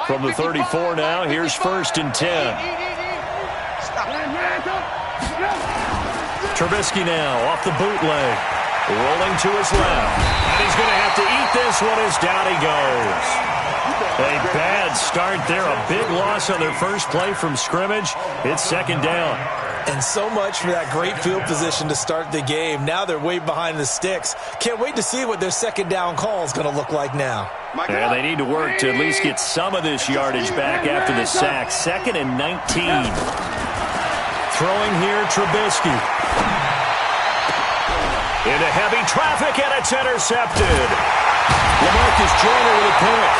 From the 34 now, here's 1st and 10. Trubisky now off the bootleg. Rolling to his left. And he's going to have to eat this one as down he goes. A bad start there. A big loss on their first play from scrimmage. It's 2nd down. And so much for that great field position to start the game. Now they're way behind the sticks. Can't wait to see what their 2nd down call is going to look like now. Yeah, they need to work to at least get some of this yardage back after the sack. 2nd and 19. Throwing here, Trubisky. Into heavy traffic, and it's intercepted. LaMarcus Joyner with a pick.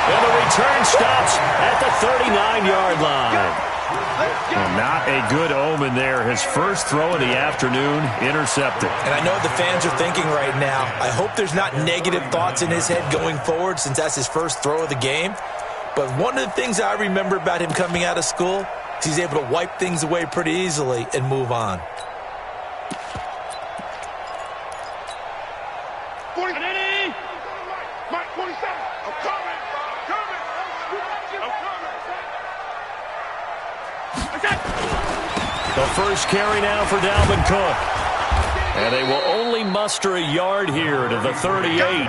And the return stops at the 39-yard line. Well, not a good omen there. His first throw of the afternoon, intercepted. And I know what the fans are thinking right now. I hope there's not negative thoughts in his head going forward since that's his first throw of the game. But one of the things I remember about him coming out of school is he's able to wipe things away pretty easily and move on. The first carry now for Dalvin Cook. And they will only muster a yard here to the 38.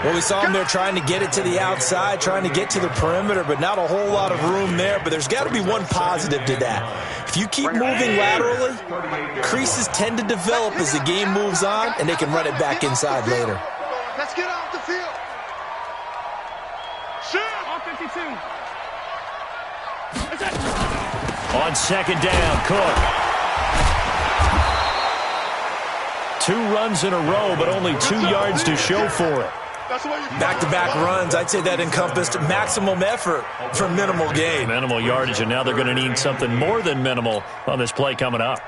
Well, we saw him there trying to get it to the outside, trying to get to the perimeter, but not a whole lot of room there. But there's got to be one positive to that. If you keep moving laterally, creases tend to develop as the game moves on, and they can run it back inside later. Let's get off the field. Shoot! All 52. On 2nd down, Cook. 2 runs in a row, but only 2 yards to show for it. Back-to-back runs, I'd say that encompassed maximum effort for minimal gain. Minimal yardage, and now they're going to need something more than minimal on this play coming up.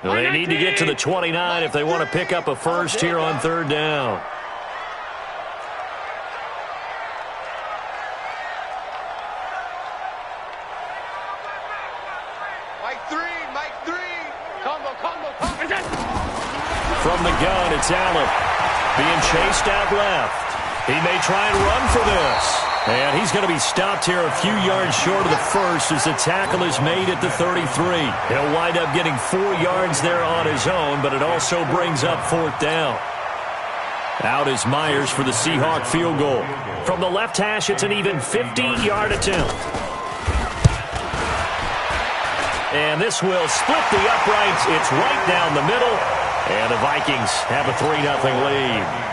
They need to get to the 29 if they want to pick up a first here on 3rd down. Mike 3. Combo. From the gun, it's Allen. Being chased out left. He may try and run for this. And he's going to be stopped here a few yards short of the first as the tackle is made at the 33. He'll wind up getting 4 yards there on his own, but it also brings up 4th down. Out is Myers for the Seahawk field goal. From the left hash, it's an even 15-yard attempt. And this will split the uprights. It's right down the middle. And the Vikings have a 3-0 lead.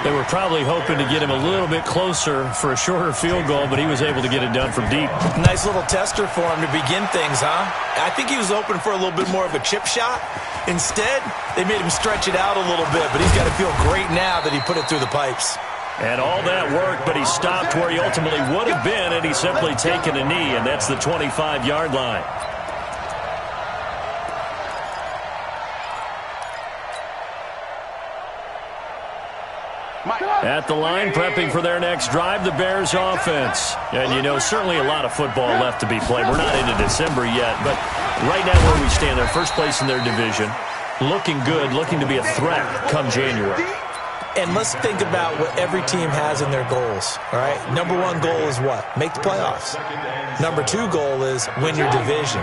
They were probably hoping to get him a little bit closer for a shorter field goal, but he was able to get it done from deep. Nice little tester for him to begin things, huh? I think he was open for a little bit more of a chip shot. Instead, they made him stretch it out a little bit, but he's got to feel great now that he put it through the pipes. And all that work, but he stopped where he ultimately would have been, and he's simply taken a knee, and that's the 25-yard line. At the line, prepping for their next drive, the Bears offense. And, you know, certainly a lot of football left to be played. We're not into December yet, but right now where we stand, they're first place in their division. Looking good, looking to be a threat come January. And let's think about what every team has in their goals, all right? Number 1 goal is what? Make the playoffs. Number 2 goal is win your division.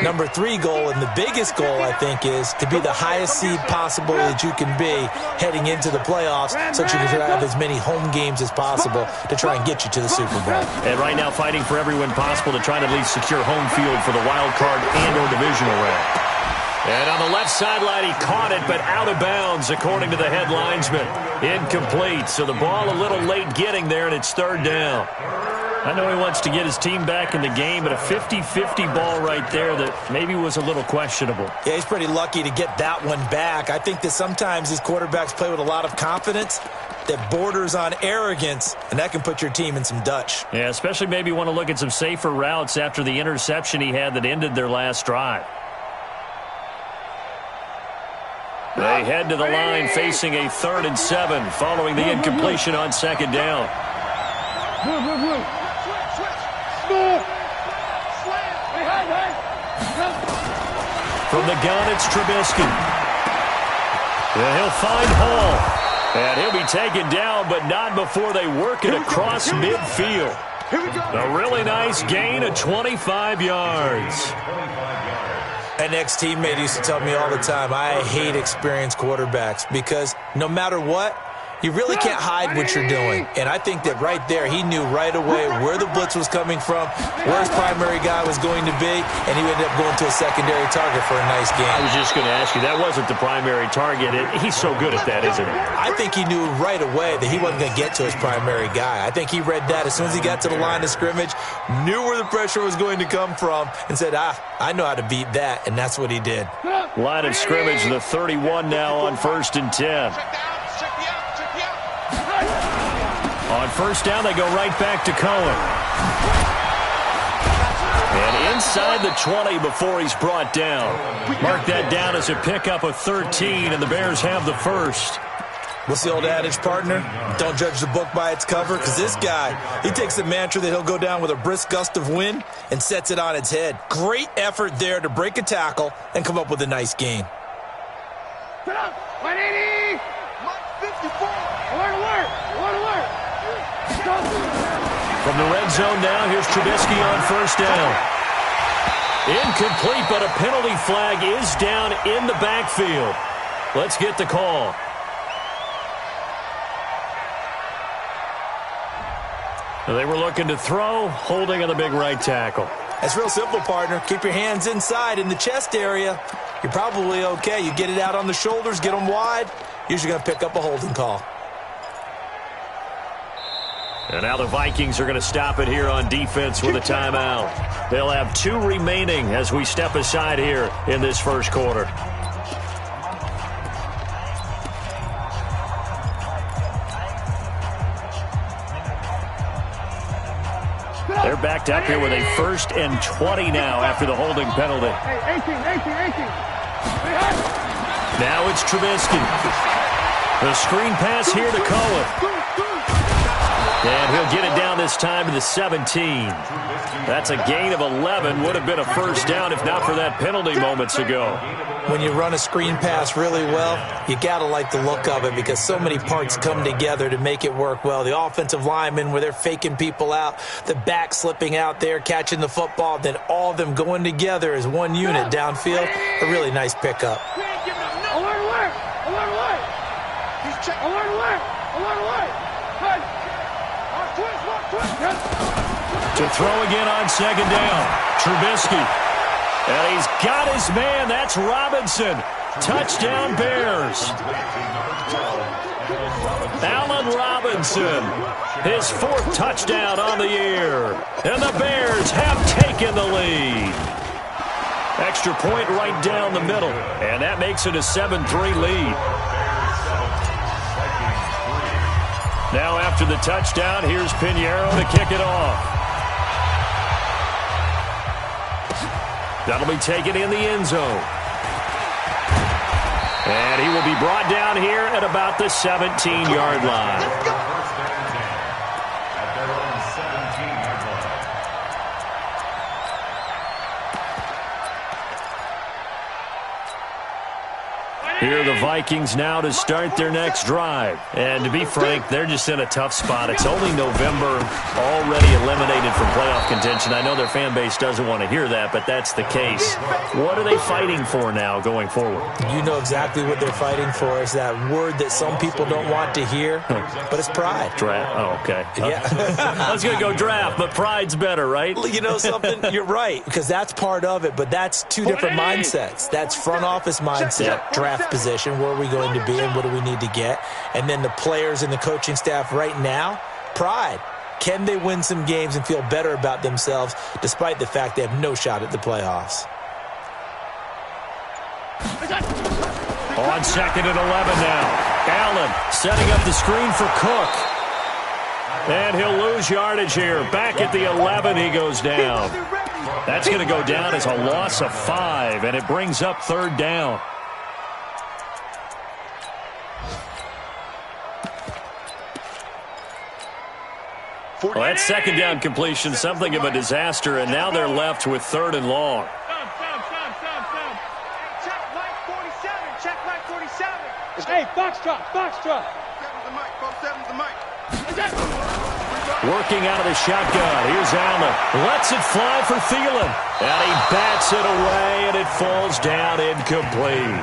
Number 3 goal, and the biggest goal, I think, is to be the highest seed possible that you can be heading into the playoffs so that you can have as many home games as possible to try and get you to the Super Bowl. And right now fighting for every win possible to try to at least secure home field for the wild card and or divisional round. And on the left sideline, he caught it, but out of bounds, according to the head linesman. Incomplete, so the ball a little late getting there, and it's 3rd down. I know he wants to get his team back in the game, but a 50-50 ball right there that maybe was a little questionable. Yeah, he's pretty lucky to get that one back. I think that sometimes these quarterbacks play with a lot of confidence that borders on arrogance, and that can put your team in some Dutch. Yeah, especially maybe want to look at some safer routes after the interception he had that ended their last drive. They head to the line facing a 3rd and 7 following the incompletion on 2nd down. From the gun, it's Trubisky. And he'll find Hall. And he'll be taken down, but not before they work it across midfield. A really nice gain of 25 yards. An ex-teammate used to tell me all the time, I hate experienced quarterbacks because no matter what, you really can't hide what you're doing. And I think that right there, he knew right away where the blitz was coming from, where his primary guy was going to be, and he ended up going to a secondary target for a nice game. I was just going to ask you, that wasn't the primary target. He's so good at that, isn't he? I think he knew right away that he wasn't going to get to his primary guy. I think he read that as soon as he got to the line of scrimmage, knew where the pressure was going to come from, and said, I know how to beat that, and that's what he did. Line of scrimmage, the 31 now on 1st and 10. On 1st down, they go right back to Cohen. And inside the 20 before he's brought down. Mark that down as a pickup of 13, and the Bears have the first. What's the old adage, partner? Don't judge the book by its cover, because this guy, he takes a mantra that he'll go down with a brisk gust of wind and sets it on its head. Great effort there to break a tackle and come up with a nice gain. 180! Mike 54! Alert! From the red zone now, here's Trubisky on 1st down. Incomplete, but a penalty flag is down in the backfield. Let's get the call. They were looking to throw, holding on the big right tackle. That's real simple, partner. Keep your hands inside in the chest area. You're probably okay. You get it out on the shoulders, get them wide. Usually going to pick up a holding call. And now the Vikings are going to stop it here on defense with a timeout. They'll have 2 remaining as we step aside here in this first quarter. They're backed up here with a 1st and 20 now after the holding penalty. 18. Now it's Trubisky. The screen pass here to Cohen. And he'll get it down this time to the 17. That's a gain of 11. Would have been a 1st down if not for that penalty moments ago. When you run a screen pass really well, you got to like the look of it because so many parts come together to make it work well. The offensive linemen where they're faking people out, the back slipping out there, catching the football, then all of them going together as one unit downfield. A really nice pickup. Alert! To throw again on 2nd down. Trubisky. And he's got his man. That's Robinson. Touchdown Bears. Allen Robinson. His 4th touchdown on the year. And the Bears have taken the lead. Extra point right down the middle. And that makes it a 7-3 lead. Now after the touchdown, here's Pinheiro to kick it off. That'll be taken in the end zone. And he will be brought down here at about the 17-yard line. Here are the Vikings now to start their next drive. And to be frank, they're just in a tough spot. It's only November, already eliminated from playoff contention. I know their fan base doesn't want to hear that, but that's the case. What are they fighting for now going forward? You know exactly what they're fighting for. It's that word that some people don't want to hear, but it's pride. Draft. Oh, okay. Yeah. I was going to go draft, but pride's better, right? You know something? You're right, because that's part of it, but that's 2 different mindsets. That's front office mindset, draft position, where are we going to be and what do we need to get? And then the players and the coaching staff right now, pride. Can they win some games and feel better about themselves despite the fact they have no shot at the playoffs? On 2nd and 11 now. Allen setting up the screen for Cook. And he'll lose yardage here. Back at the 11 he goes down. That's going to go down as a loss of 5, and it brings up 3rd down. Well, that 2nd down completion, something of a disaster, and now they're left with 3rd and long. Foxtrot. Working out of the shotgun. Here's Allen. Lets it fly for Thielen. And he bats it away, and it falls down incomplete.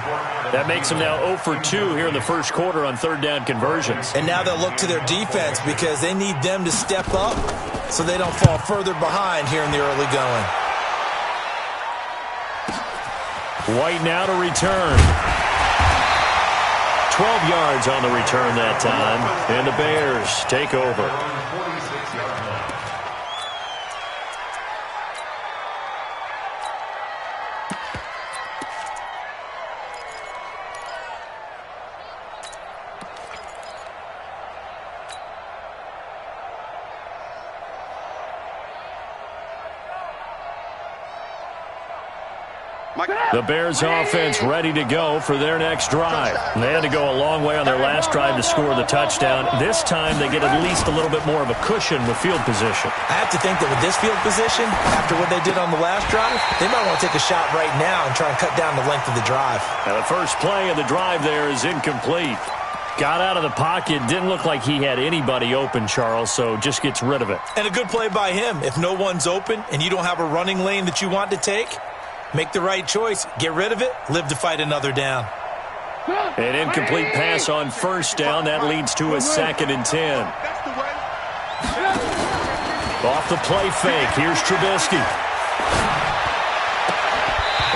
That makes him now 0 for 2 here in the first quarter on third down conversions. And now they'll look to their defense because they need them to step up so they don't fall further behind here in the early going. White now to return. 12 yards on the return that time, and the Bears take over. The Bears offense ready to go for their next drive. They had to go a long way on their last drive to score the touchdown. This time they get at least a little bit more of a cushion with field position. I have to think that with this field position, after what they did on the last drive, they might want to take a shot right now and try and cut down the length of the drive. Now the first play of the drive there is incomplete. Got out of the pocket, didn't look like he had anybody open, Charles, so just gets rid of it. And a good play by him. If no one's open and you don't have a running lane that you want to take, make the right choice. Get rid of it. Live to fight another down. An incomplete pass on first down. That leads to a 2nd and 10. Off the play fake. Here's Trubisky.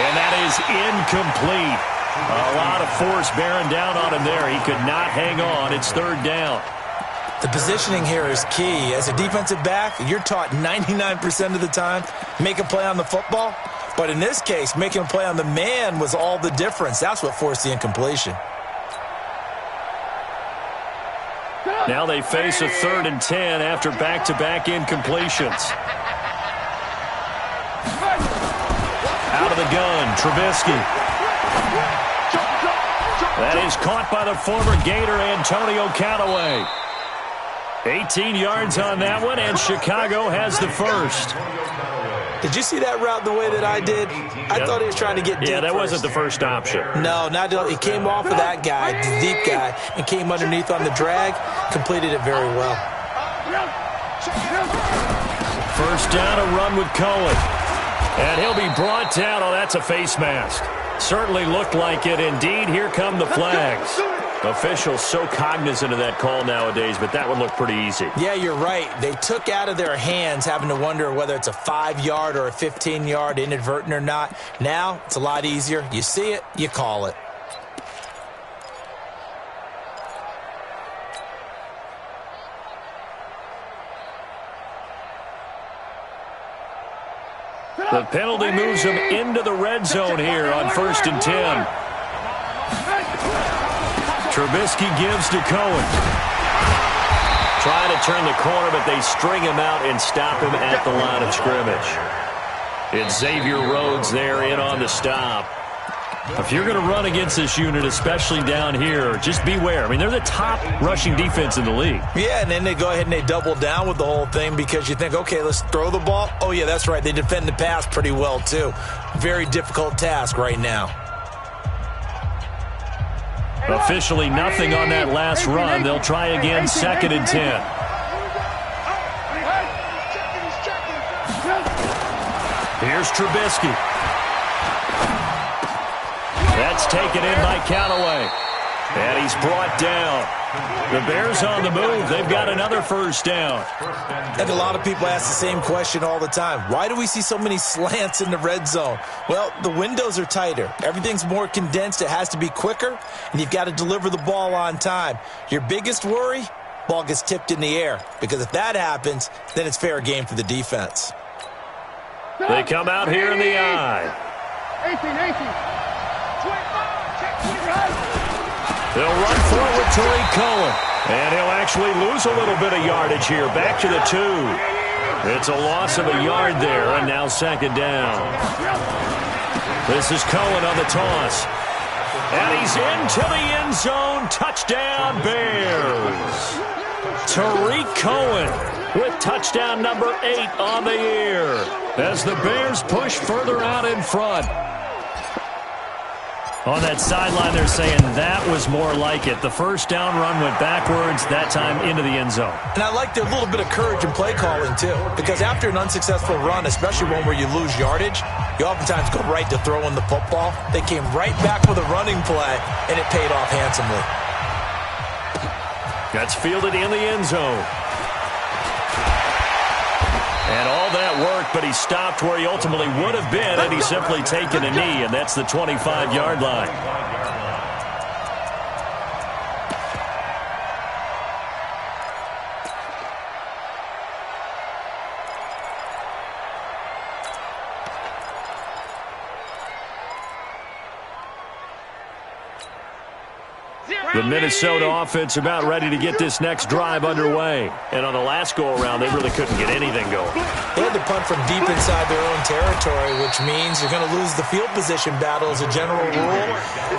And that is incomplete. A lot of force bearing down on him there. He could not hang on. It's third down. The positioning here is key. As a defensive back, you're taught 99% of the time, make a play on the football. But in this case, making a play on the man was all the difference. That's what forced the incompletion. Now they face a 3rd and 10 after back-to-back incompletions. Out of the gun, Trubisky. That is caught by the former Gator Antonio Callaway. 18 yards on that one, and Chicago has the first. Did you see that route the way that I did? I thought he was trying to get deep. Yeah, that first. wasn't the first option. No, he came off of that guy, the deep guy, and came underneath on the drag, completed it very well. First down, a run with Cohen. And he'll be brought down. Oh, that's a face mask. Certainly looked like it. Indeed, here come the flags. Officials so cognizant of that call nowadays, but that one looked pretty easy. Yeah, you're right. They took out of their hands having to wonder whether it's a 5-yard or a 15-yard, inadvertent or not. Now, it's a lot easier. You see it, you call it. The penalty moves them into the red zone here on 1st and 10. Trubisky gives to Cohen. Trying to turn the corner, but they string him out and stop him at the line of scrimmage. It's Xavier Rhodes there in on the stop. If you're going to run against this unit, especially down here, just beware. I mean, they're the top rushing defense in the league. Yeah, and then they go ahead and they double down with the whole thing because you think, okay, let's throw the ball. Oh, yeah, that's right. They defend the pass pretty well, too. Very difficult task right now. Officially nothing on that last run. They'll try again, 2nd and 10. Here's Trubisky. That's taken in by Callaway. And he's brought down. The Bears on the move. They've got another first down. And a lot of people ask the same question all the time. Why do we see so many slants in the red zone? Well, the windows are tighter. Everything's more condensed. It has to be quicker, and you've got to deliver the ball on time. Your biggest worry, ball gets tipped in the air. Because if that happens, then it's fair game for the defense. They come out here in the eye. 18. They'll run forward to Cohen. And he'll actually lose a little bit of yardage here. Back to the 2. It's a loss of a yard there, and now 2nd down. This is Cohen on the toss. And he's into the end zone. Touchdown, Bears. Tariq Cohen with touchdown number 8 on the year as the Bears push further out in front. On that sideline, they're saying that was more like it. The first down run went backwards, that time into the end zone. And I like their little bit of courage in play calling, too, because after an unsuccessful run, especially one where you lose yardage, you oftentimes go right to throwing the football. They came right back with a running play, and it paid off handsomely. That's fielded in the end zone. And all that worked, but he stopped where he ultimately would have been had he simply taken a knee, and that's the 25-yard line. The Minnesota offense about ready to get this next drive underway. And on the last go-around, they really couldn't get anything going. They had to punt from deep inside their own territory, which means you're going to lose the field position battle as a general rule.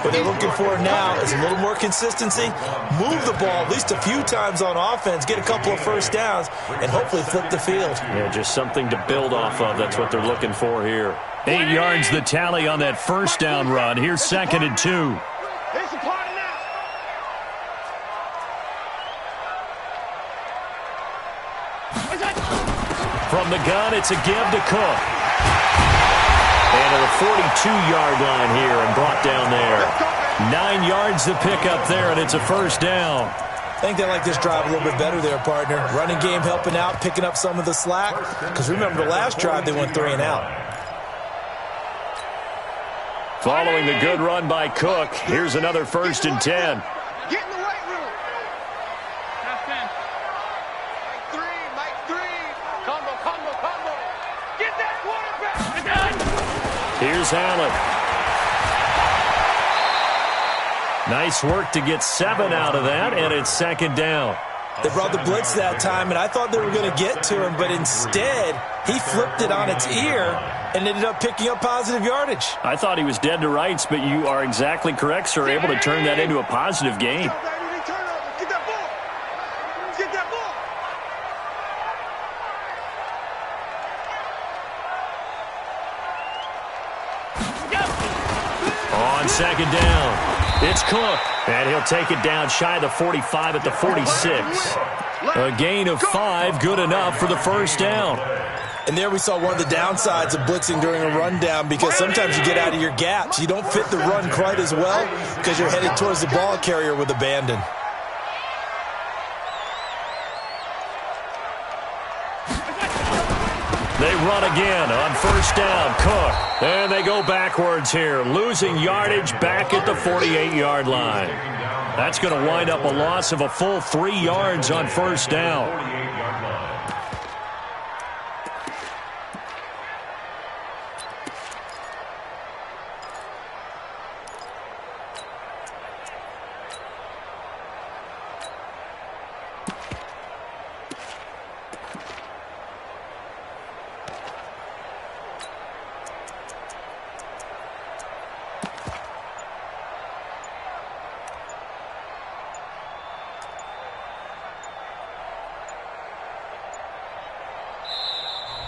What they're looking for now is a little more consistency, move the ball at least a few times on offense, get a couple of first downs, and hopefully flip the field. Yeah, just something to build off of. That's what they're looking for here. 8 yards the tally on that first down run. Here's 2nd and 2. From the gun, it's a give to Cook. And to the 42-yard line here and brought down there. 9 yards to pick up there, and it's a first down. I think they like this drive a little bit better there, partner. Running game helping out, picking up some of the slack. Because remember, the last drive, they went 3 and out. Following the good run by Cook, here's another 1st and 10. Get in the right room. That's 10. Mike 3. Combo. Get that quarterback. Here's Allen. Nice work to get 7 out of that, and it's 2nd down. They brought the blitz that time, and I thought they were going to get to him, but instead, he flipped it on its ear and ended up picking up positive yardage. I thought he was dead to rights, but you are exactly correct, sir. Able to turn that into a positive gain. Get that ball. Get that ball. On 2nd down, it's Cook, and he'll take it down shy of the 45 at the 46. A gain of 5, good enough for the first down. And there we saw one of the downsides of blitzing during a rundown, because sometimes you get out of your gaps. You don't fit the run quite as well because you're headed towards the ball carrier with abandon. They run again on first down. Cook. And they go backwards here, losing yardage back at the 48-yard line. That's going to wind up a loss of a full 3 yards on first down.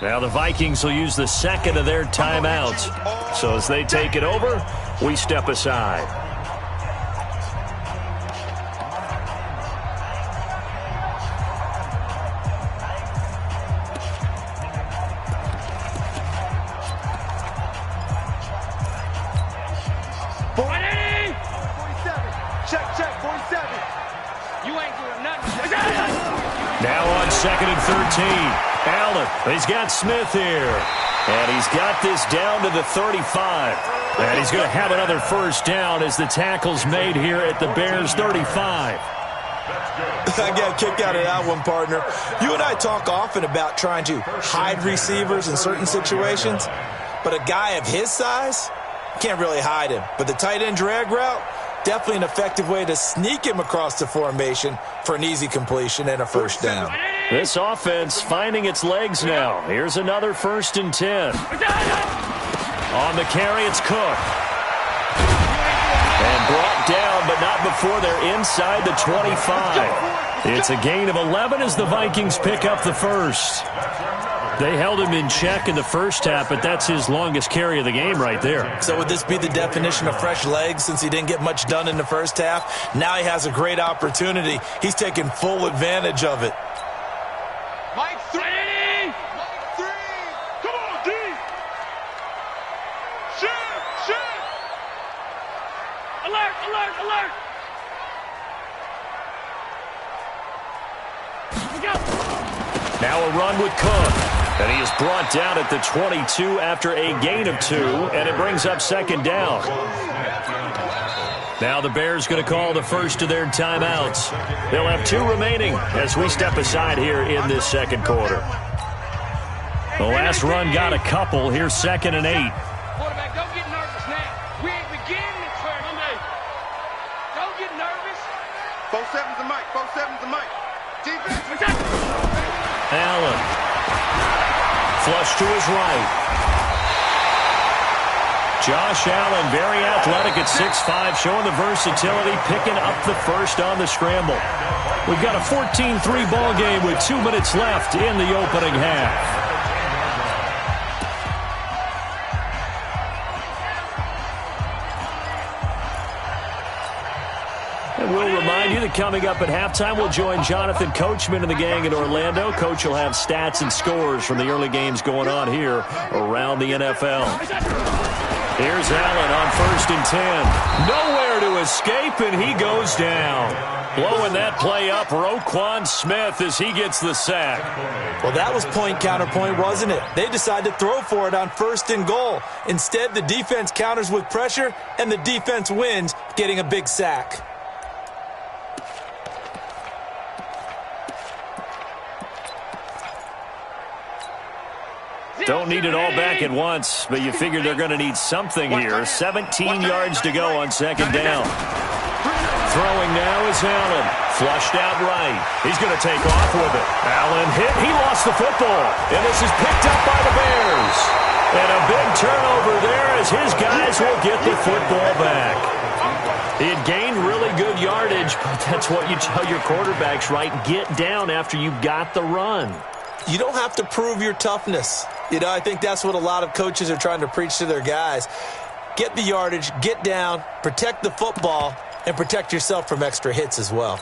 Now the Vikings will use the 2nd of their timeouts. So as they take it over, we step aside. Check, 47. You ain't doing nothing. Now on 2nd and 13. Allen, he's got Smith here. And he's got this down to the 35. And he's going to have another first down as the tackle's made here at the Bears' 35. I got a kick out of that one, partner. You and I talk often about trying to hide receivers in certain situations. But a guy of his size, can't really hide him. But the tight end drag route, definitely an effective way to sneak him across the formation for an easy completion and a first down. This offense finding its legs now. Here's another 1st and 10. On the carry, it's Cook. And brought down, but not before they're inside the 25. It's a gain of 11 as the Vikings pick up the first. They held him in check in the first half, but that's his longest carry of the game right there. So would this be the definition of fresh legs since he didn't get much done in the first half? Now he has a great opportunity. He's taking full advantage of it. Mike 3! Mike 3! Come on, D! Shoot! Alert! Now a run with Cook. And he is brought down at the 22 after a gain of 2, and it brings up second down. Now the Bears going to call the first of their timeouts. They'll have 2 remaining as we step aside here in this second quarter. The last run got a couple. Here's 2nd and 8. Quarterback, don't get nervous now. We ain't beginning this first. Don't get nervous. 4-7's the mic. 4-7's the mic. Defense. Allen. Flush to his right. Josh Allen, very athletic at 6'5", showing the versatility, picking up the first on the scramble. We've got a 14-3 ball game with 2 minutes left in the opening half. And we'll remind you that coming up at halftime, we'll join Jonathan Coachman and the gang in Orlando. Coach will have stats and scores from the early games going on here around the NFL. Here's Allen on 1st and 10. Nowhere to escape, and he goes down. Blowing that play up, Roquan Smith as he gets the sack. Well, that was point counterpoint, wasn't it? They decided to throw for it on 1st and goal. Instead, the defense counters with pressure, and the defense wins, getting a big sack. Don't need it all back at once, but you figure they're going to need something here. 17 yards to go on 2nd down. Throwing now is Allen. Flushed out right. He's going to take off with it. Allen hit. He lost the football. And this is picked up by the Bears. And a big turnover there as his guys will get the football back. He had gained really good yardage, but that's what you tell your quarterbacks, right? Get down after you've got the run. You don't have to prove your toughness. You know, I think that's what a lot of coaches are trying to preach to their guys. Get the yardage, get down, protect the football, and protect yourself from extra hits as well.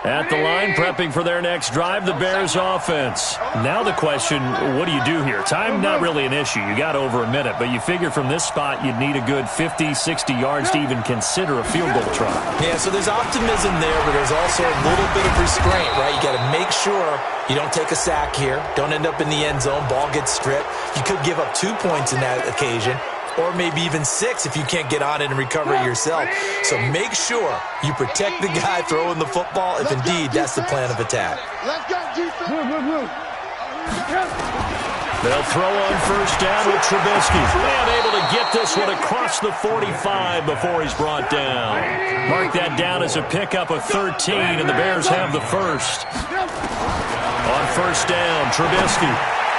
At the line, prepping for their next drive, the Bears offense. Now the question, what do you do here? Time not really an issue. You got over a minute, but you figure from this spot you'd need a good 50, 60 yards to even consider a field goal try. Yeah, so there's optimism there, but there's also a little bit of restraint, right? You got to make sure you don't take a sack here. Don't end up in the end zone. Ball gets stripped. You could give up 2 points in that occasion, or maybe even 6 if you can't get on it and recover it yourself. So make sure you protect the guy throwing the football if indeed that's the plan of attack. Let's go, defense. They'll throw on 1st down with Trubisky. And able to get this one across the 45 before he's brought down. Mark that down as a pickup of 13, and the Bears have the first. On 1st down, Trubisky.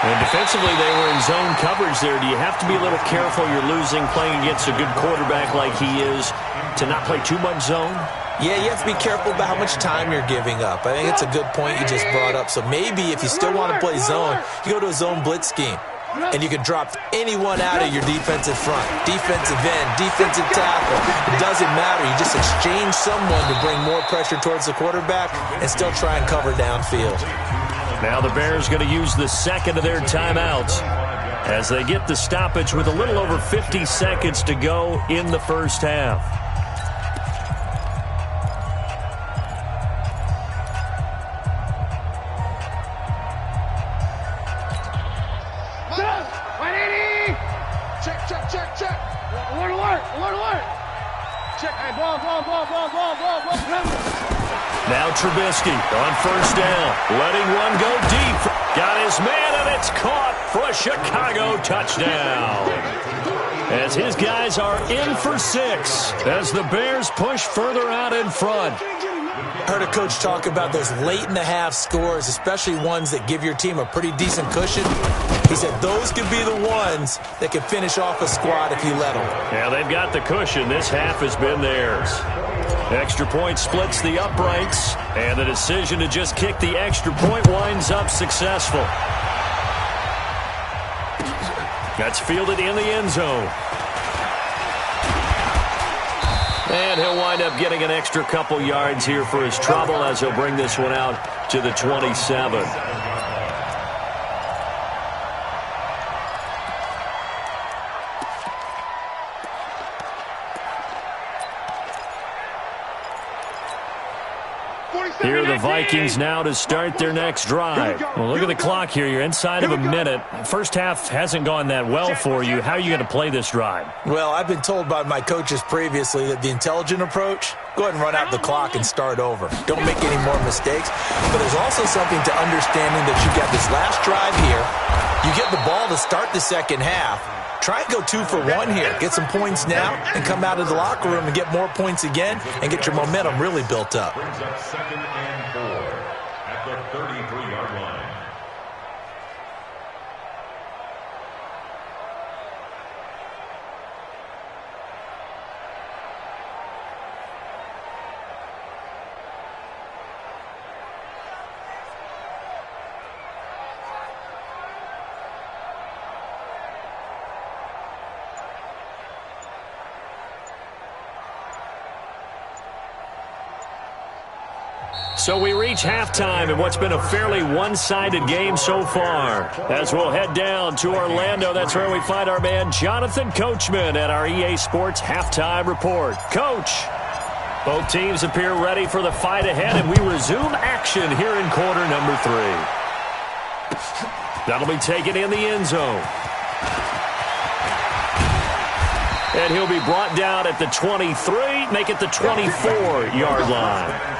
And defensively, they were in zone coverage there. Do you have to be a little careful you're losing playing against a good quarterback like he is to not play too much zone? Yeah, you have to be careful about how much time you're giving up. I think it's a good point you just brought up. So maybe if you still want to play zone, you go to a zone blitz scheme. And you can drop anyone out of your defensive front. Defensive end, defensive tackle. It doesn't matter. You just exchange someone to bring more pressure towards the quarterback and still try and cover downfield. Now the Bears going to use the second of their timeouts as they get the stoppage with a little over 50 seconds to go in the first half. Check. Alert. Check. Hey, ball. Now Trubisky on 1st down, letting one go deep. Got his man, and it's caught for a Chicago touchdown. As his guys are in for 6, as the Bears push further out in front. Heard a coach talk about those late-in-the-half scores, especially ones that give your team a pretty decent cushion. He said those could be the ones that can finish off a squad if you let them. Yeah, they've got the cushion. This half has been theirs. Extra point splits the uprights, and the decision to just kick the extra point winds up successful. That's fielded in the end zone. And he'll wind up getting an extra couple yards here for his trouble as he'll bring this one out to the 27. Here are the Vikings now to start their next drive. Well, look at the clock here. You're inside of a minute. First half hasn't gone that well for you. How are you going to play this drive? Well, I've been told by my coaches previously that the intelligent approach, go ahead and run out the clock and start over. Don't make any more mistakes. But there's also something to understanding that you got this last drive here. You get the ball to start the second half. Try and go 2 for 1 here. Get some points now and come out of the locker room and get more points again and get your momentum really built up. Brings up 2nd and 4 at the 33-yard line. So we reach halftime in what's been a fairly one-sided game so far. As we'll head down to Orlando, that's where we find our man Jonathan Coachman at our EA Sports Halftime Report. Coach, both teams appear ready for the fight ahead, and we resume action here in quarter number 3. That'll be taken in the end zone. And he'll be brought down at the 23, make it the 24-yard line.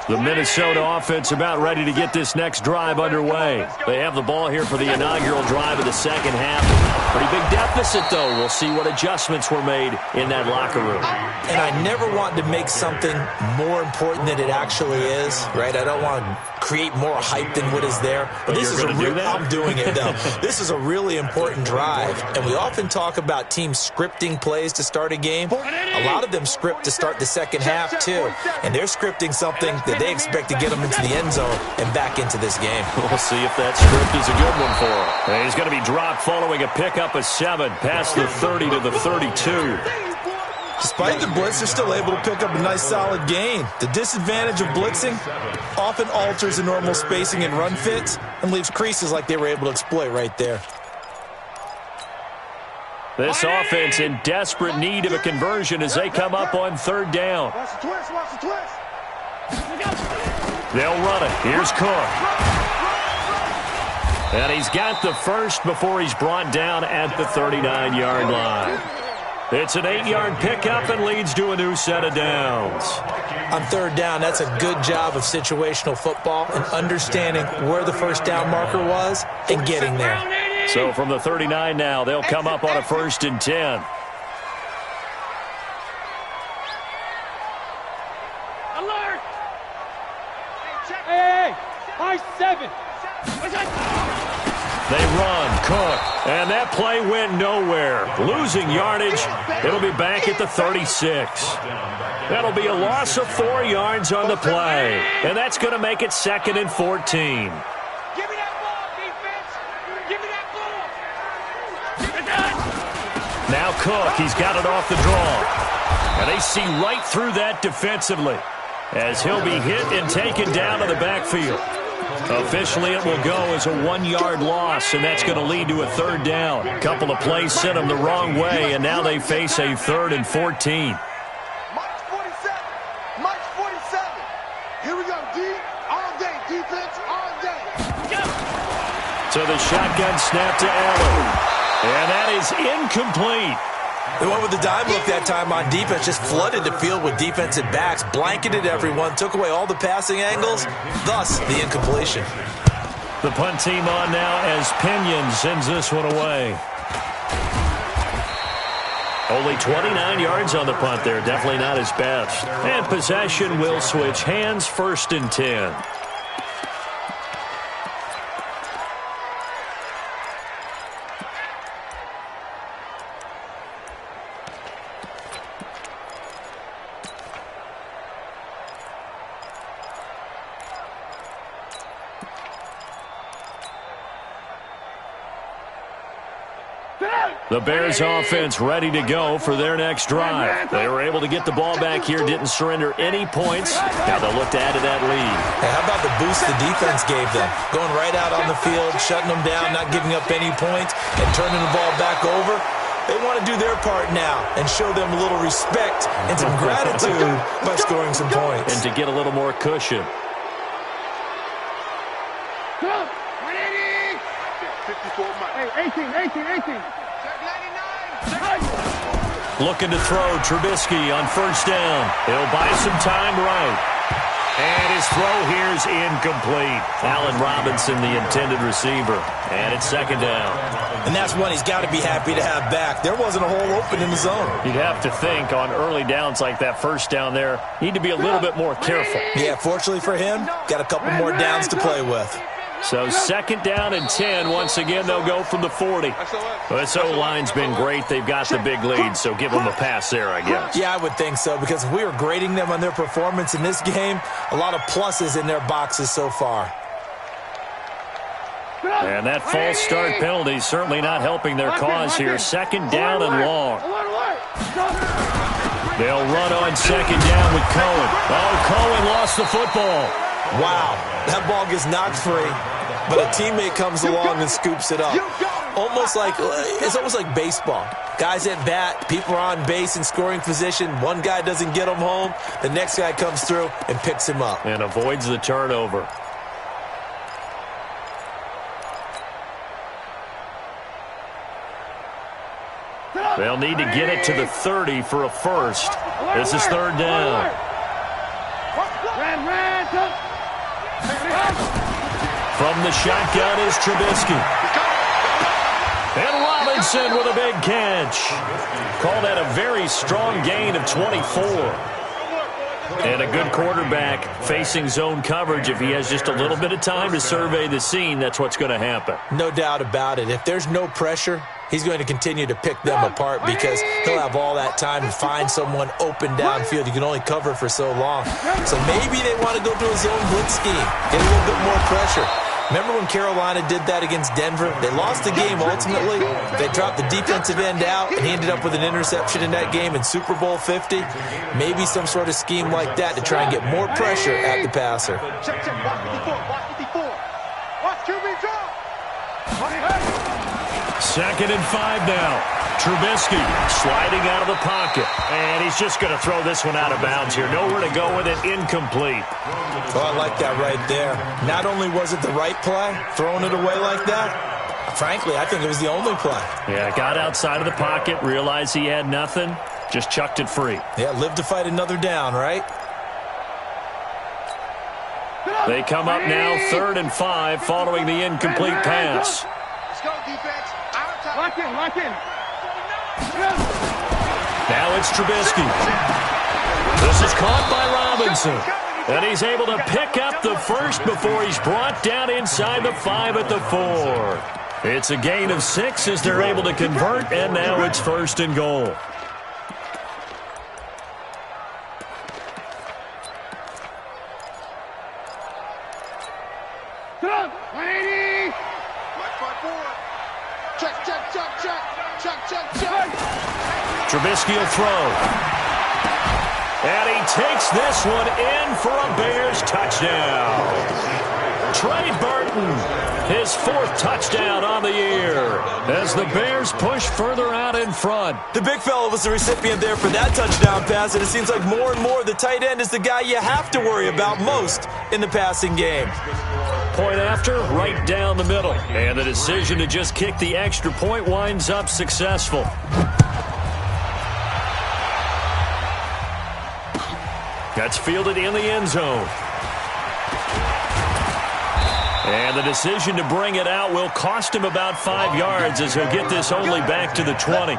The Minnesota offense about ready to get this next drive underway. They have the ball here for the inaugural drive of the second half. Pretty big deficit, though. We'll see what adjustments were made in that locker room. And I never want to make something more important than it actually is, right? I don't want to create more hype than what is there. But this is a real, I'm doing it, though. This is a really important drive. And we often talk about teams scripting plays to start a game. A lot of them script to start the second half, too. And they're scripting something that they expect to get them into the end zone and back into this game. We'll see if that script is a good one for him. And he's going to be dropped following a pickup of 7 past the 30 to the 32. Despite the blitz, they're still able to pick up a nice solid gain. The disadvantage of blitzing often alters the normal spacing and run fits and leaves creases like they were able to exploit right there. This offense in desperate need of a conversion as they come up on 3rd down. Watch the twist, watch the twist. They'll run it. Here's Cook. And he's got the first before he's brought down at the 39-yard line. It's an 8-yard pickup and leads to a new set of downs. On 3rd down, that's a good job of situational football and understanding where the first down marker was and getting there. So from the 39 now, they'll come up on a 1st and 10. Alert! Hey, high 7. They run, Cook, and that play went nowhere. Losing yardage, it'll be back at the 36. That'll be a loss of 4 yards on the play, and that's going to make it 2nd and 14. Give me that ball, defense. Give me that ball. Now Cook, he's got it off the draw. And they see right through that defensively as he'll be hit and taken down to the backfield. Officially, it will go as a 1-yard loss, and that's going to lead to a 3rd down. A couple of plays sent them the wrong way, and now they face a 3rd and 14. Mike's 47. Mike's 47. Here we go, D. All day. Defense, all day. So the shotgun snap to Allen. And that is incomplete. They went with the dime look that time on defense, just flooded the field with defensive backs, blanketed everyone, took away all the passing angles, thus the incompletion. The punt team on now as Pinion sends this one away. Only 29 yards on the punt there, definitely not his best. And possession will switch hands, 1st and 10. The Bears offense ready to go for their next drive. They were able to get the ball back here, didn't surrender any points. Now they'll look to add to that lead. Hey, how about the boost the defense gave them? Going right out on the field, shutting them down, not giving up any points, and turning the ball back over. They want to do their part now and show them a little respect and some gratitude by scoring some points. And to get a little more cushion. 54 miles. Hey, 18. Looking to throw Trubisky on first down. He'll buy some time right. And his throw here is incomplete. Allen Robinson, the intended receiver. And it's second down. And that's one he's got to be happy to have back. There wasn't a hole open in the zone. You'd have to think on early downs like that first down there, need to be a little bit more careful. Yeah, fortunately for him, got a couple more downs to play with. So second down and 10. Once again, they'll go from the 40. Well, this O-line's been great. They've got the big lead, so give them a pass there, I guess. Yeah, I would think so, because if we were grading them on their performance in this game, a lot of pluses in their boxes so far. And that false start penalty is certainly not helping their cause here. Second down and long. They'll run on second down with Cohen. Oh, Cohen lost the football. Wow, that ball gets knocked free, but a teammate comes along and scoops it up. It's almost like baseball. Guys at bat, people are on base in scoring position. One guy doesn't get him home. The next guy comes through and picks him up. And avoids the turnover. They'll need to get it to the 30 for a first. This is third down. From the shotgun is Trubisky. And Robinson with a big catch. Call that a very strong gain of 24. And a good quarterback facing zone coverage. If he has just a little bit of time to survey the scene, that's what's going to happen. No doubt about it. If there's no pressure, he's going to continue to pick them apart because he'll have all that time to find someone open downfield. You can only cover for so long. So maybe they want to go to a zone blitz scheme, get a little bit more pressure. Remember when Carolina did that against Denver? They lost the game ultimately. They dropped the defensive end out, and he ended up with an interception in that game in Super Bowl 50. Maybe some sort of scheme like that to try and get more pressure at the passer. Check. Watch 54. Watch QB drop. Second and 5 now. Trubisky sliding out of the pocket. And he's just going to throw this one out of bounds here. Nowhere to go with it. Incomplete. Oh, I like that right there. Not only was it the right play, throwing it away like that, frankly, I think it was the only play. Yeah, got outside of the pocket, realized he had nothing, just chucked it free. Yeah, live to fight another down, right? They come up now, 3rd and 5, following the incomplete pass. Let's go, defense. Lock in. Now it's Trubisky. This is caught by Robinson. And he's able to pick up the first before he's brought down inside the 5 at the 4. It's a gain of 6 as they're able to convert, and now it's 1st and goal. Trubisky will throw. And he takes this one in for a Bears touchdown. Trey Burton, his 4th touchdown on the year as the Bears push further out in front. The big fella was the recipient there for that touchdown pass, and it seems like more and more the tight end is the guy you have to worry about most in the passing game. Point after, right down the middle. And the decision to just kick the extra point winds up successful. That's fielded in the end zone. And the decision to bring it out will cost him about 5 yards as he'll get this only back to the 20.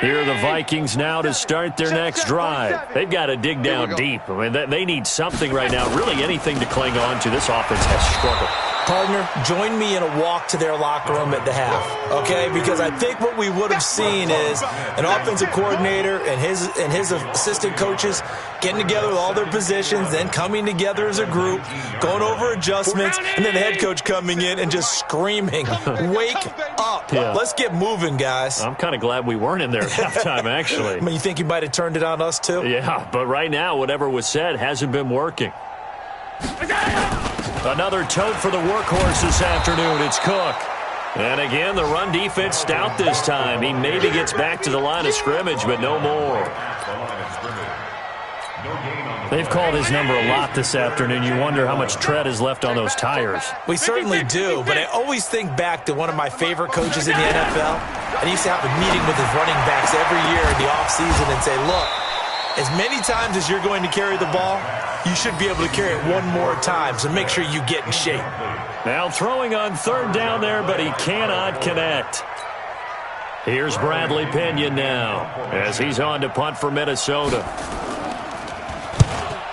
Here are the Vikings now to start their next drive. They've got to dig down deep. I mean, they need something right now, really anything to cling on to. This offense has struggled. Partner, join me in a walk to their locker room at the half, okay? Because I think what we would have seen is an offensive coordinator and his assistant coaches getting together with all their positions, then coming together as a group, going over adjustments, and then the head coach coming in and just screaming, "Wake up. Yeah. Let's get moving, guys." I'm kind of glad we weren't in there at halftime, actually. I mean, you think you might have turned it on us, too? Yeah, but right now, whatever was said hasn't been working. Another tote for the workhorse this afternoon. It's Cook. And again, the run defense stout this time. He maybe gets back to the line of scrimmage, but no more. They've called his number a lot this afternoon. You wonder how much tread is left on those tires. We certainly do, but I always think back to one of my favorite coaches in the NFL. And he used to have a meeting with his running backs every year in the offseason and say, look, as many times as you're going to carry the ball, you should be able to carry it one more time, so make sure you get in shape. Now throwing on third down there, but he cannot connect. Here's Bradley Pinion now as he's on to punt for Minnesota.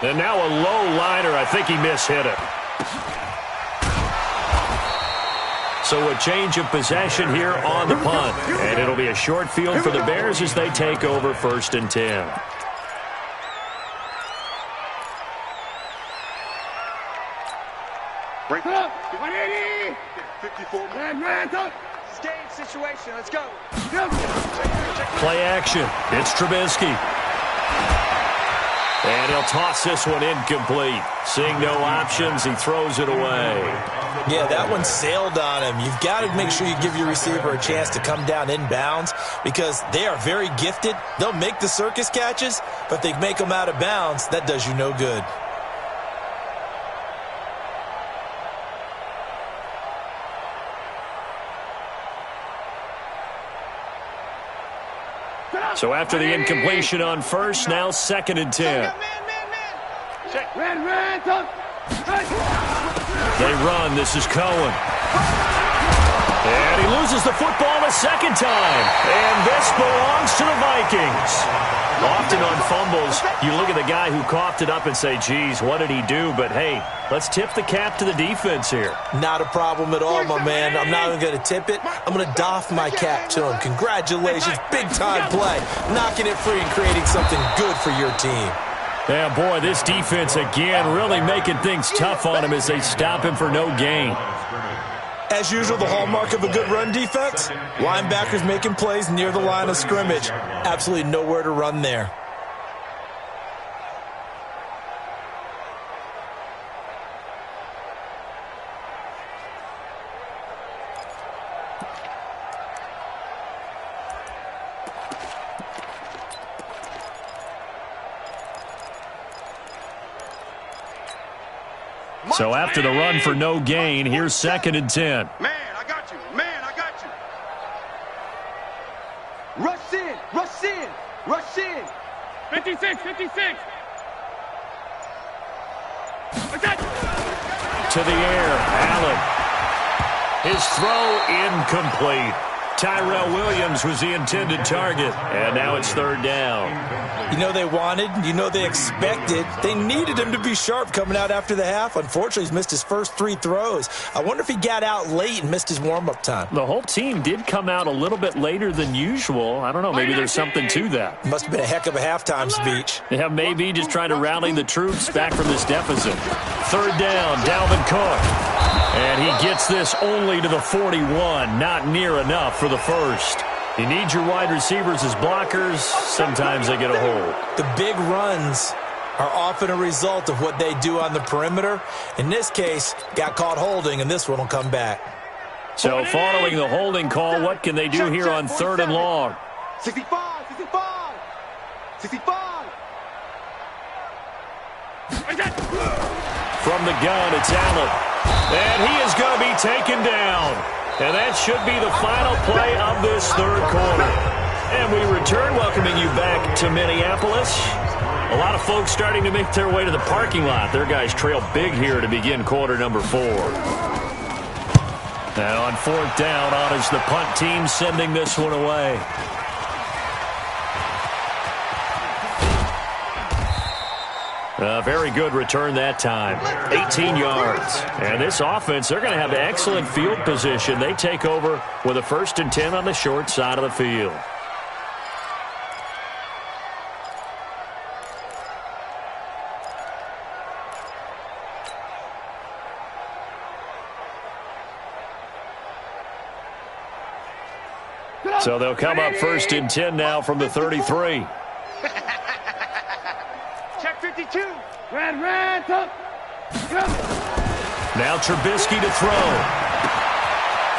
And now a low liner. I think he mishit it. So a change of possession here on the punt. And it'll be a short field for the Bears as they take over 1st and 10. Break it up. 180. 54. Man, up. It's game situation. Let's go. Play action. It's Trubisky. And he'll toss this one incomplete. Seeing no options, he throws it away. Yeah, that one sailed on him. You've got to make sure you give your receiver a chance to come down inbounds because they are very gifted. They'll make the circus catches, but if they make them out of bounds, that does you no good. So after the incompletion on first, now 2nd and 10. They run. This is Cohen. And he loses the football the second time. And this belongs to the Vikings. Often on fumbles, you look at the guy who coughed it up and say, geez, what did he do? But, hey, let's tip the cap to the defense here. Not a problem at all, my man. I'm not even going to tip it. I'm going to doff my cap to him. Congratulations. Big-time play. Knocking it free and creating something good for your team. Yeah, boy, this defense, again, really making things tough on him as they stop him for no gain. As usual, the hallmark of a good run defense, linebackers making plays near the line of scrimmage. Absolutely nowhere to run there. So after the run for no gain, here's 2nd and 10. Man, I got you. Man, I got you. Rush in. Rush in. Rush in. 56. To the air, Allen. His throw incomplete. Tyrell Williams was the intended target, and now it's 3rd down. You know they wanted, you know they expected. They needed him to be sharp coming out after the half. Unfortunately, he's missed his first 3 throws. I wonder if he got out late and missed his warm-up time. The whole team did come out a little bit later than usual. I don't know, maybe there's something to that. Must have been a heck of a halftime speech. Yeah, maybe just trying to rally the troops back from this deficit. 3rd down, Dalvin Cook. And he gets this only to the 41, not near enough for the first. You need your wide receivers as blockers. Sometimes they get a hold. The big runs are often a result of what they do on the perimeter. In this case, got caught holding, and this one will come back. So following the holding call, what can they do here on 3rd and long? 65. 65. 65. From the gun, it's Allen. And he is going to be taken down. And that should be the final play of this 3rd quarter. And we return, welcoming you back to Minneapolis. A lot of folks starting to make their way to the parking lot. Their guys trail big here to begin quarter number 4. Now on 4th down, on is the punt team sending this one away. Very good return that time. 18 yards. And this offense, they're going to have excellent field position. They take over with a 1st and 10 on the short side of the field. So they'll come up 1st and 10 now from the 33. Check 52. Red, up. Now Trubisky to throw.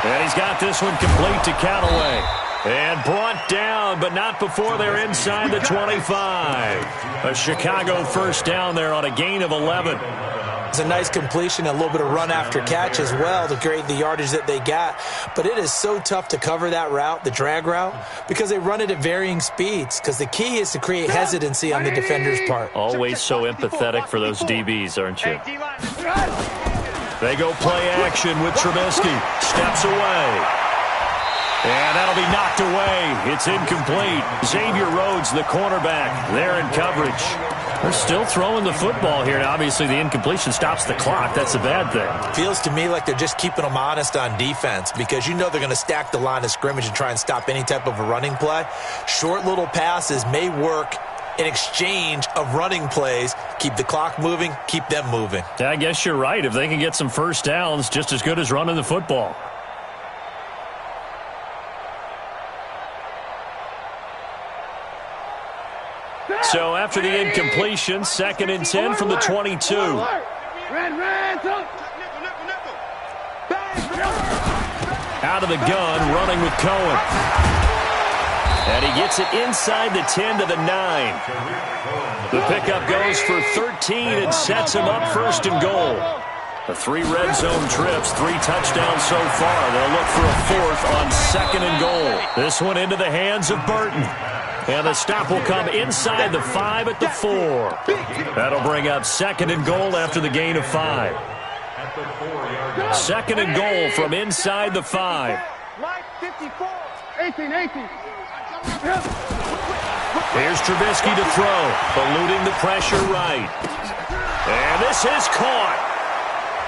And he's got this one complete to Callaway. And brought down, but not before they're inside the 25. A Chicago 1st down there on a gain of 11. It's a nice completion, a little bit of run after catch as well to create the yardage that they got. But it is so tough to cover that route, the drag route, because they run it at varying speeds. Because the key is to create hesitancy on the defender's part. Always so empathetic for those DBs, aren't you? They go play action with Trubisky. Steps away. And that'll be knocked away. It's incomplete. Xavier Rhodes, the cornerback, there in coverage. They're still throwing the football here. Now, obviously, the incompletion stops the clock. That's a bad thing. Feels to me like they're just keeping them honest on defense because you know they're going to stack the line of scrimmage and try and stop any type of a running play. Short little passes may work in exchange of running plays. Keep the clock moving, keep them moving. Yeah, I guess you're right. If they can get some 1st downs, just as good as running the football. So after the incompletion, 2nd and 10 from the 22. Out of the gun, running with Cohen. And he gets it inside the 10 to the 9. The pickup goes for 13 and sets him up 1st and goal. The 3 red zone trips, 3 touchdowns so far. They'll look for a 4th on 2nd and goal. This one into the hands of Burton. And the stop will come inside the 5 at the 4. That'll bring up 2nd and goal after the gain of 5. 2nd and goal from inside the 5. Mike 54. 18. Here's Trubisky to throw, eluding the pressure right. And this is caught.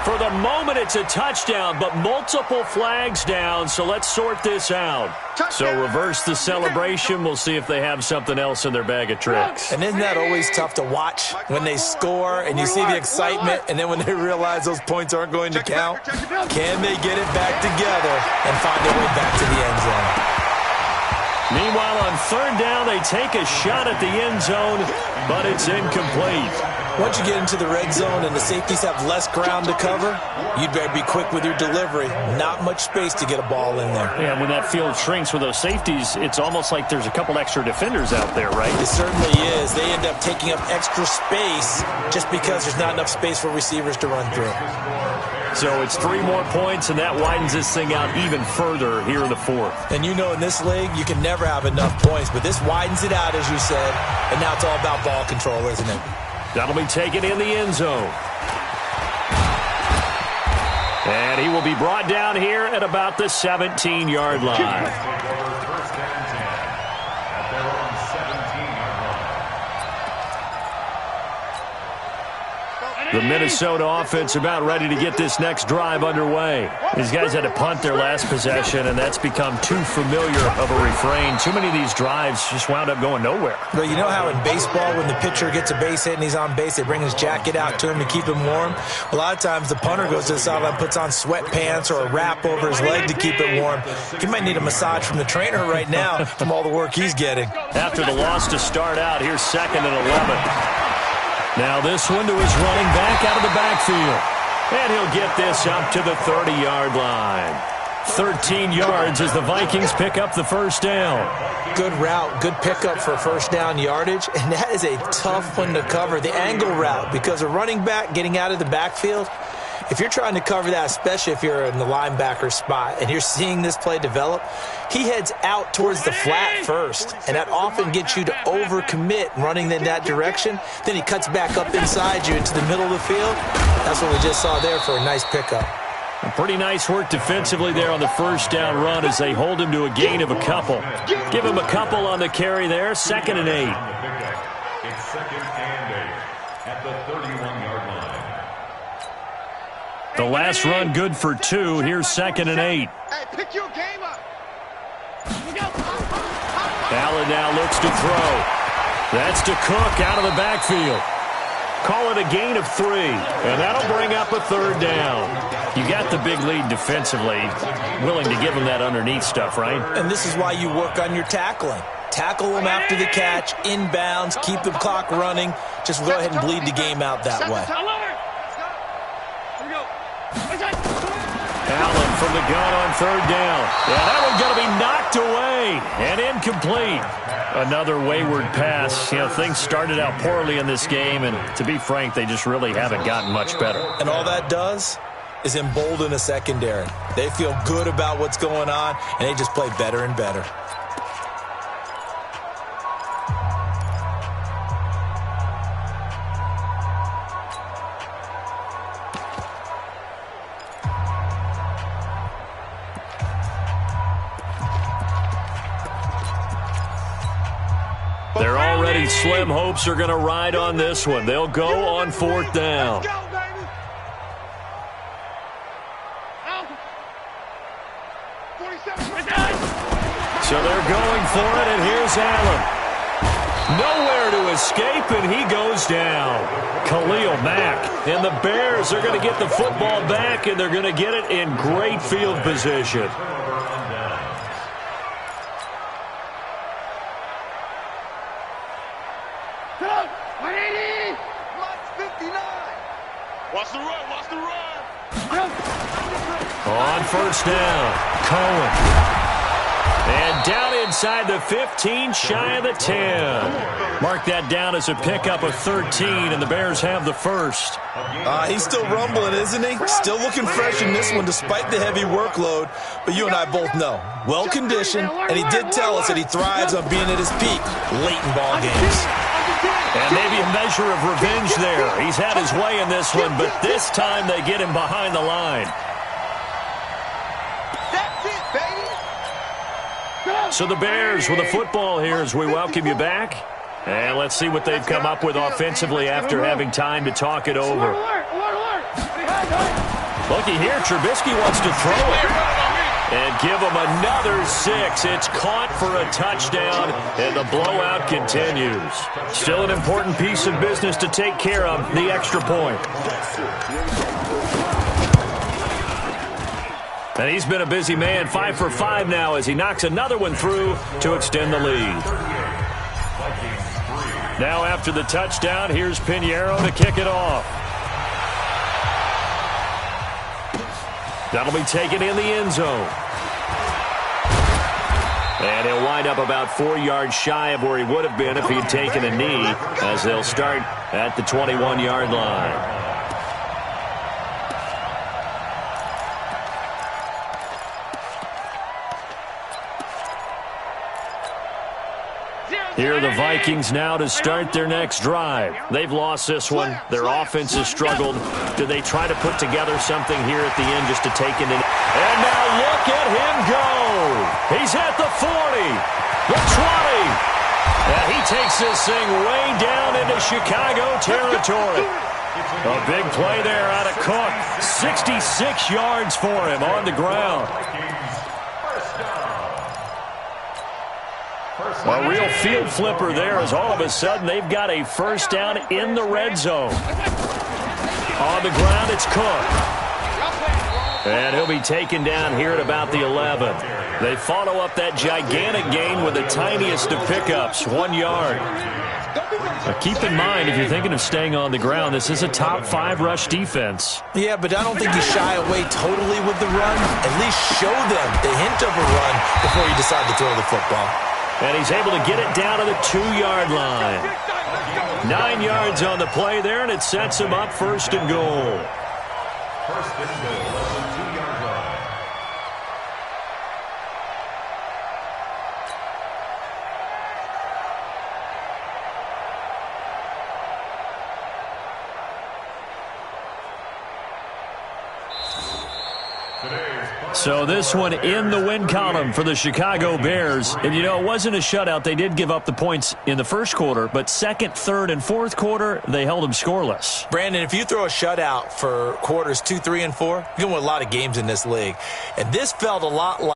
For the moment, it's a touchdown, but multiple flags down, so let's sort this out. So reverse the celebration. We'll see if they have something else in their bag of tricks. And isn't that always tough to watch when they score and you see the excitement, and then when they realize those points aren't going to count? Can they get it back together and find their way back to the end zone? Meanwhile, on 3rd down, they take a shot at the end zone, but it's incomplete. Once you get into the red zone and the safeties have less ground to cover, you'd better be quick with your delivery. Not much space to get a ball in there. Yeah, when that field shrinks with those safeties, it's almost like there's a couple extra defenders out there, right? It certainly is. They end up taking up extra space just because there's not enough space for receivers to run through. So it's 3 more points, and that widens this thing out even further here in the 4th. And you know in this league, you can never have enough points, but this widens it out, as you said, and now it's all about ball control, isn't it? That'll be taken in the end zone. And he will be brought down here at about the 17-yard line. The Minnesota offense about ready to get this next drive underway. These guys had to punt their last possession, and that's become too familiar of a refrain. Too many of these drives just wound up going nowhere. But you know how in baseball, when the pitcher gets a base hit and he's on base, they bring his jacket out to him to keep him warm? A lot of times the punter goes to the sideline, puts on sweatpants or a wrap over his leg to keep it warm. He might need a massage from the trainer right now from all the work he's getting. After the loss to start out, here's 2nd and 11. Now this one to his running back out of the backfield. And he'll get this up to the 30-yard line. 13 yards as the Vikings pick up the 1st down. Good route, good pickup for 1st down yardage, and that is a tough one to cover, the angle route, because a running back getting out of the backfield, if you're trying to cover that, especially if you're in the linebacker spot and you're seeing this play develop, he heads out towards the flat first, and that often gets you to overcommit running in that direction. Then he cuts back up inside you into the middle of the field. That's what we just saw there for a nice pickup. Pretty nice work defensively there on the 1st down run as they hold him to a gain of a couple. Give him a couple on the carry there, 2nd and 8. at the 31-yard line. The last run good for 2. Here's 2nd and 8. Hey, pick your game up. Allen now looks to throw. That's to Cook out of the backfield. Call it a gain of 3, and that'll bring up a 3rd down. You got the big lead defensively, willing to give them that underneath stuff, right? And this is why you work on your tackling. Tackle them after the catch, inbounds, keep the clock running. Just go ahead and bleed the game out that way. Allen from the gun on 3rd down. Yeah, that one's going to be knocked away and incomplete. Another wayward pass. You know, things started out poorly in this game, and to be frank, they just really haven't gotten much better. And all that does is embolden a secondary. They feel good about what's going on, and they just play better and better. Their already slim hopes are going to ride on this one. They'll go on 4th down. Let's go, baby. 47. So they're going for it, and here's Allen. Nowhere to escape, and he goes down. Khalil Mack. And the Bears are going to get the football back, and they're going to get it in great field position. Watch the run, watch the run. On 1st down, Cohen. And down inside the 15, shy of the 10. Mark that down as a pickup of 13, and the Bears have the 1st. He's still rumbling, isn't he? Still looking fresh in this one despite the heavy workload. But you and I both know, well-conditioned, and he did tell us that he thrives on being at his peak late in ball games. And maybe a measure of revenge there. He's had his way in this one, but this time they get him behind the line. That's it, baby. So the Bears with the football here as we welcome you back. And let's see what they've come up with offensively after having time to talk it over. Looky here, Trubisky wants to throw it. And give him another 6. It's caught for a touchdown, and the blowout continues. Still an important piece of business to take care of, the extra point. And he's been a busy man, 5 for 5 now as he knocks another one through to extend the lead. Now after the touchdown, here's Pinheiro to kick it off. That'll be taken in the end zone. And he'll wind up about 4 yards shy of where he would have been if he had taken a knee, as they'll start at the 21-yard line. Here are the Vikings now to start their next drive. They've lost this one. Their offense has struggled. Do they try to put together something here at the end just to take it in? And now look at him go. He's at the 40, the 20. And he takes this thing way down into Chicago territory. A big play there out of Cook. 66 yards for him on the ground. A real field flipper there as all of a sudden they've got a 1st down in the red zone. On the ground, it's Cook. And he'll be taken down here at about the 11. They follow up that gigantic gain with the tiniest of pickups, 1 yard. Now keep in mind, if you're thinking of staying on the ground, this is a top 5 rush defense. Yeah, but I don't think you shy away totally with the run. At least show them the hint of a run before you decide to throw the football. And he's able to get it down to the 2-yard line. 9 yards on the play there, and it sets him up 1st and goal. 1st and goal at the 2-yard line. So this one in the win column for the Chicago Bears. And, it wasn't a shutout. They did give up the points in the first quarter, but second, third, and fourth quarter, they held them scoreless. Brandon, if you throw a shutout for quarters 2, 3, and 4, you can win a lot of games in this league. And this felt a lot like